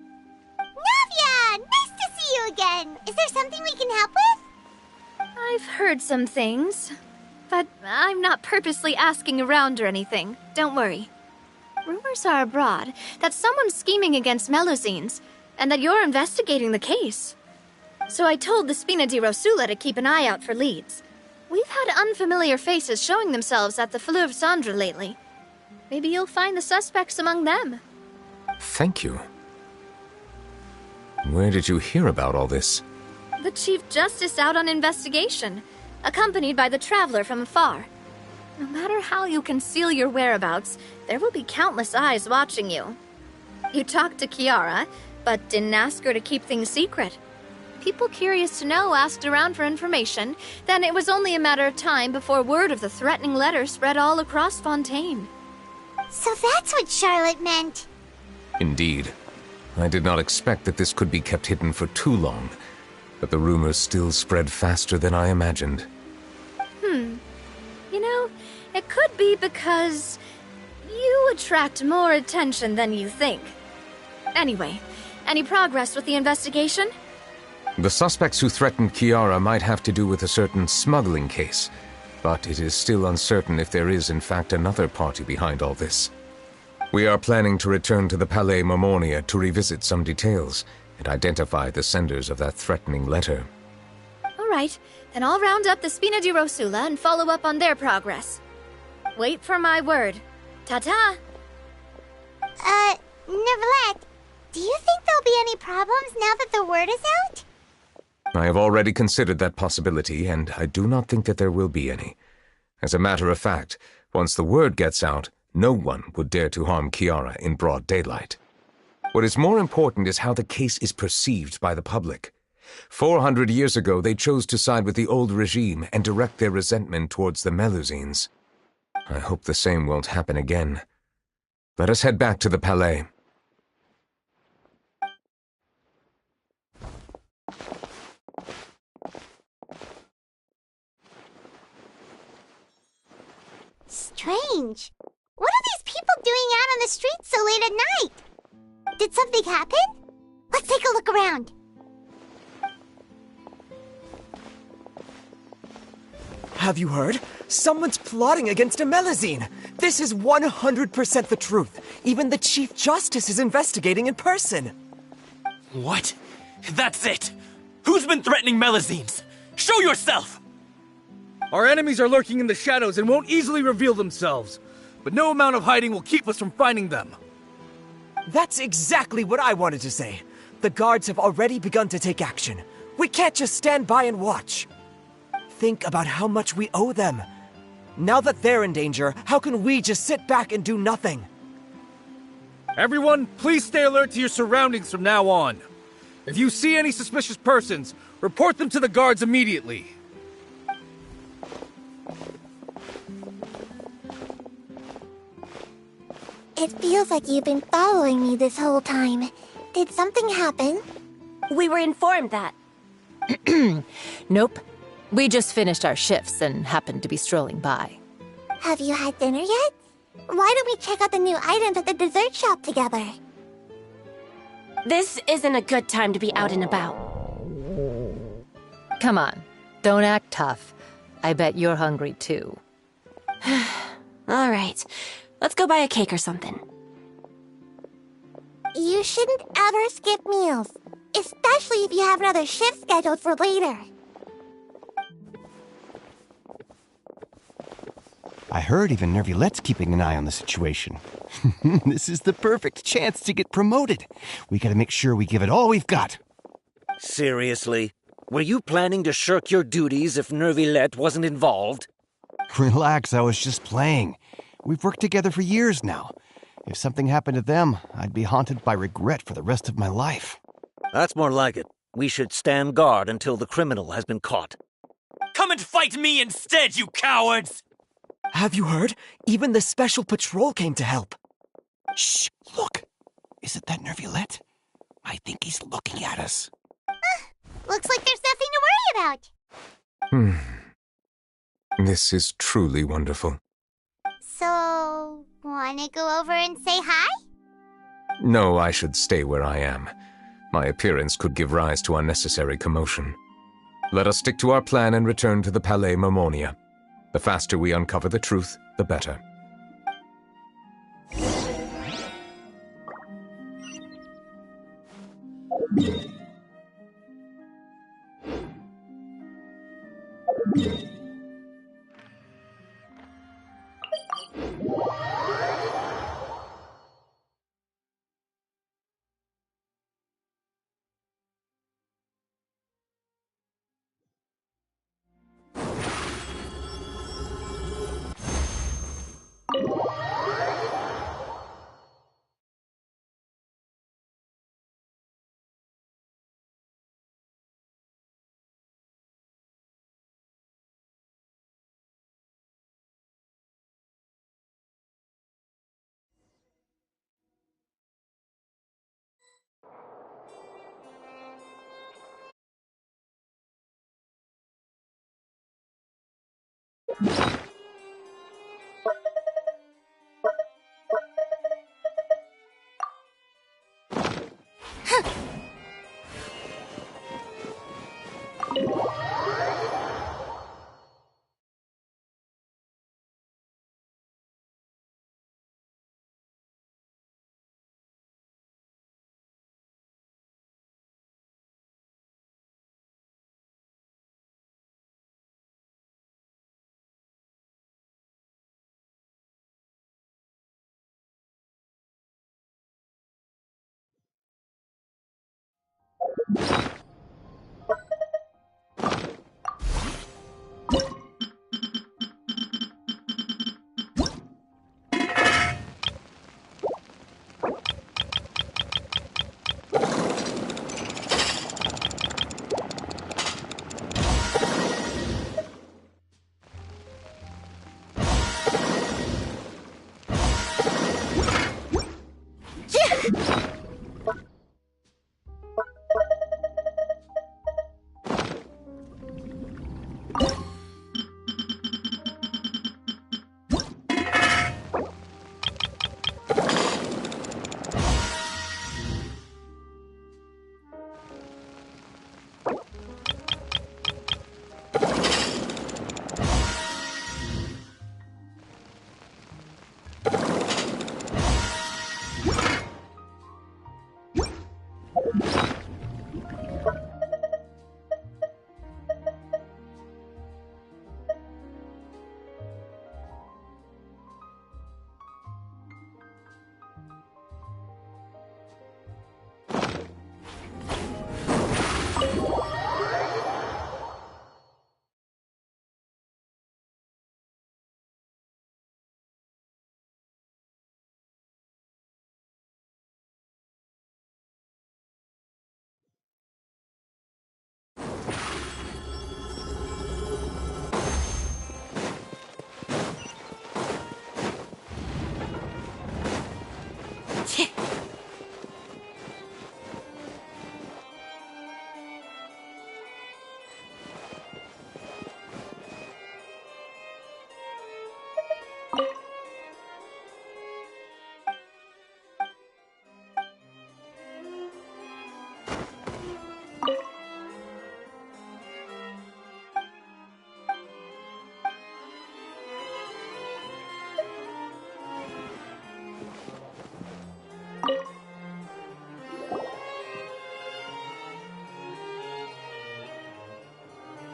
Navia! Nice to see you again! Is there something we can help with? I've heard some things, but I'm not purposely asking around or anything. Don't worry. Rumors are abroad that someone's scheming against Melusines, and that you're investigating the case. So I told the Spina di Rosula to keep an eye out for leads. We've had unfamiliar faces showing themselves at the Fleuve Cendre lately. Maybe you'll find the suspects among them. Thank you. Where did you hear about all this? The Chief Justice out on investigation, accompanied by the Traveler from afar. No matter how you conceal your whereabouts, there will be countless eyes watching you. You talked to Kiara, but didn't ask her to keep things secret. People curious to know asked around for information, then it was only a matter of time before word of the threatening letter spread all across Fontaine. So that's what Charlotte meant. Indeed. I did not expect that this could be kept hidden for too long, but the rumors still spread faster than I imagined. You know, it could be because you attract more attention than you think. Anyway, any progress with the investigation? The suspects who threatened Kiara might have to do with a certain smuggling case, but it is still uncertain if there is in fact another party behind all this. We are planning to return to the Palais Marmonia to revisit some details and identify the senders of that threatening letter. All right, then I'll round up the Spina di Rosula and follow up on their progress. Wait for my word. Ta-ta! Neuvilette, do you think there'll be any problems now that the word is out? I have already considered that possibility, and I do not think that there will be any. As a matter of fact, once the word gets out, no one would dare to harm Kiara in broad daylight. What is more important is how the case is perceived by the public. 400 years ago, they chose to side with the old regime and direct their resentment towards the Melusines. I hope the same won't happen again. Let us head back to the Palais. Strange. What are these people doing out on the streets so late at night? Did something happen? Let's take a look around. Have you heard? Someone's plotting against a Melusine. This is 100% the truth. Even the Chief Justice is investigating in person. What? That's it! Who's been threatening Melusines? Show yourself! Our enemies are lurking in the shadows and won't easily reveal themselves. But no amount of hiding will keep us from finding them. That's exactly what I wanted to say. The guards have already begun to take action. We can't just stand by and watch. Think about how much we owe them. Now that they're in danger, how can we just sit back and do nothing? Everyone, please stay alert to your surroundings from now on. If you see any suspicious persons, report them to the guards immediately. It feels like you've been following me this whole time. Did something happen? We were informed that. Nope. We just finished our shifts and happened to be strolling by. Have you had dinner yet? Why don't we check out the new items at the dessert shop together? This isn't a good time to be out and about. Come on, don't act tough. I bet you're hungry too. All right, let's go buy a cake or something. You shouldn't ever skip meals, especially if you have another shift scheduled for later. I heard even Neuvilette's keeping an eye on the situation. This is the perfect chance to get promoted. We gotta make sure we give it all we've got. Seriously? Were you planning to shirk your duties if Neuvilette wasn't involved? Relax, I was just playing. We've worked together for years now. If something happened to them, I'd be haunted by regret for the rest of my life. That's more like it. We should stand guard until the criminal has been caught. Come and fight me instead, you cowards! Have you heard? Even the Special Patrol came to help. Shh! Look! Isn't that Neuvilette? I think he's looking at us. Looks like there's nothing to worry about. This is truly wonderful. So, wanna go over and say hi? No, I should stay where I am. My appearance could give rise to unnecessary commotion. Let us stick to our plan and return to the Palais Marmonia. The faster we uncover the truth, the better.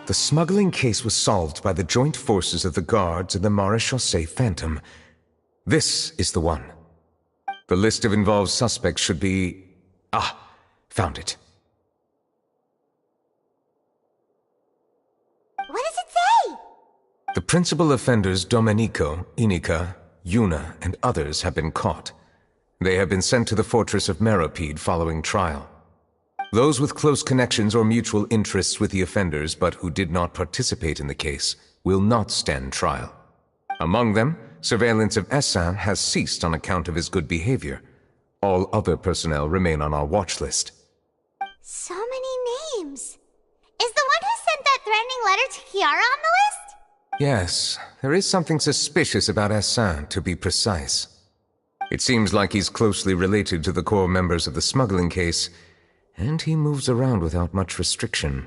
The smuggling case was solved by the joint forces of the guards and the Maréchaussée Phantom. This is the one. The list of involved suspects should be... Ah, found it. What does it say? The principal offenders Domenico, Inica, Yuna, and others have been caught. They have been sent to the fortress of Meropide following trial. Those with close connections or mutual interests with the offenders but who did not participate in the case will not stand trial. Among them, surveillance of Essin has ceased on account of his good behavior. All other personnel remain on our watch list. So many names. Is the one who sent that threatening letter to Kiara on the list? Yes, there is something suspicious about Essin, to be precise. It seems like he's closely related to the core members of the smuggling case, and he moves around without much restriction.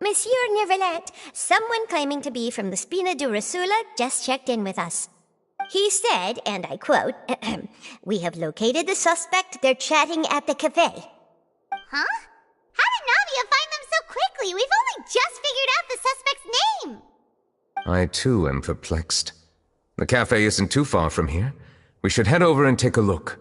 Monsieur Neuvilette, someone claiming to be from the Spina Durasula just checked in with us. He said, and I quote, "We have located the suspect. They're chatting at the cafe." Huh? How did Navia find them so quickly? We've only just figured out the suspect's name. I too am perplexed. The cafe isn't too far from here. We should head over and take a look.